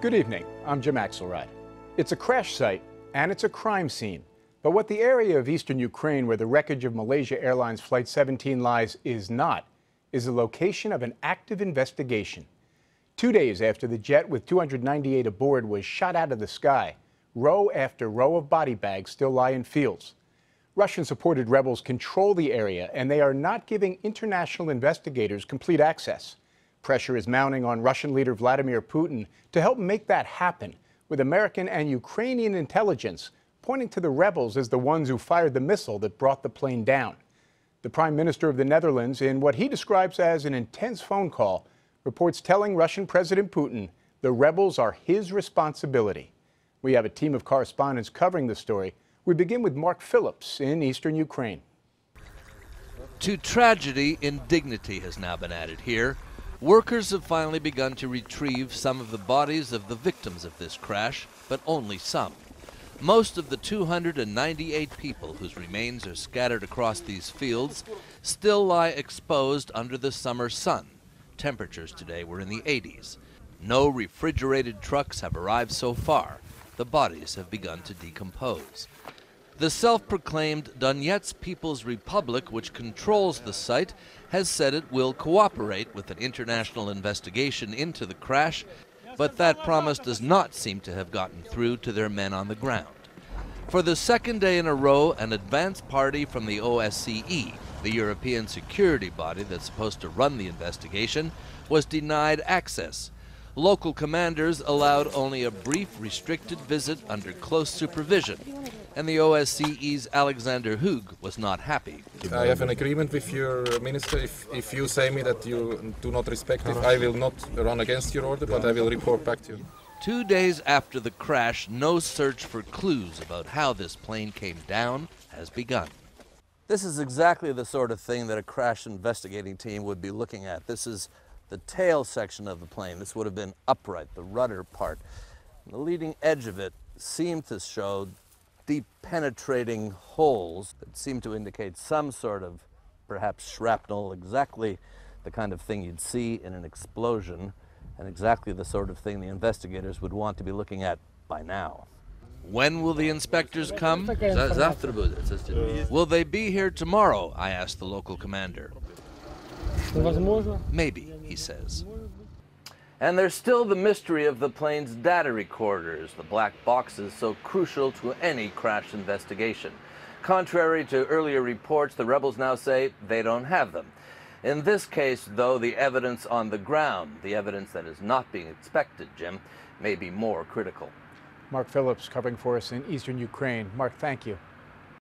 Good evening, I'm Jim Axelrod. It's a crash site and it's a crime scene. But what the area of eastern Ukraine where the wreckage of Malaysia Airlines Flight 17 lies is not, is the location of an active investigation. 2 days after the jet with 298 aboard was shot out of the sky, row after row of body bags still lie in fields. Russian-supported rebels control the area and they are not giving international investigators complete access. Pressure is mounting on Russian leader Vladimir Putin to help make that happen, with American and Ukrainian intelligence pointing to the rebels as the ones who fired the missile that brought the plane down. The Prime Minister of the Netherlands, in what he describes as an intense phone call, reports telling Russian President Putin the rebels are his responsibility. We have a team of correspondents covering the story. We begin with Mark Phillips in eastern Ukraine. To tragedy, indignity has now been added here. Workers have finally begun to retrieve some of the bodies of the victims of this crash, but only some. Most of the 298 people whose remains are scattered across these fields still lie exposed under the summer sun. Temperatures today were in the 80s. No refrigerated trucks have arrived so far. The bodies have begun to decompose. The self-proclaimed Donetsk People's Republic, which controls the site, has said it will cooperate with an international investigation into the crash, but that promise does not seem to have gotten through to their men on the ground. For the second day in a row, an advance party from the OSCE, the European security body that's supposed to run the investigation, was denied access. Local commanders allowed only a brief, restricted visit under close supervision, and the OSCE's Alexander Hug was not happy. I have an agreement with your minister. If you say me that you do not respect it, I will not run against your order, but I will report back to you. 2 days after the crash, no search for clues about how this plane came down has begun. This is exactly the sort of thing that a crash investigating team would be looking at. This is the tail section of the plane. This would have been upright, the rudder part. The leading edge of it seemed to show deep penetrating holes that seemed to indicate some sort of perhaps shrapnel, exactly the kind of thing you'd see in an explosion and exactly the sort of thing the investigators would want to be looking at by now. When will the inspectors come? Will they be here tomorrow? I asked the local commander. Maybe, he says. And there's still the mystery of the plane's data recorders, the black boxes so crucial to any crash investigation. Contrary to earlier reports, the rebels now say they don't have them. In this case, though, the evidence on the ground, the evidence that is not being inspected, Jim, may be more critical. Mark Phillips covering for us in eastern Ukraine. Mark, thank you.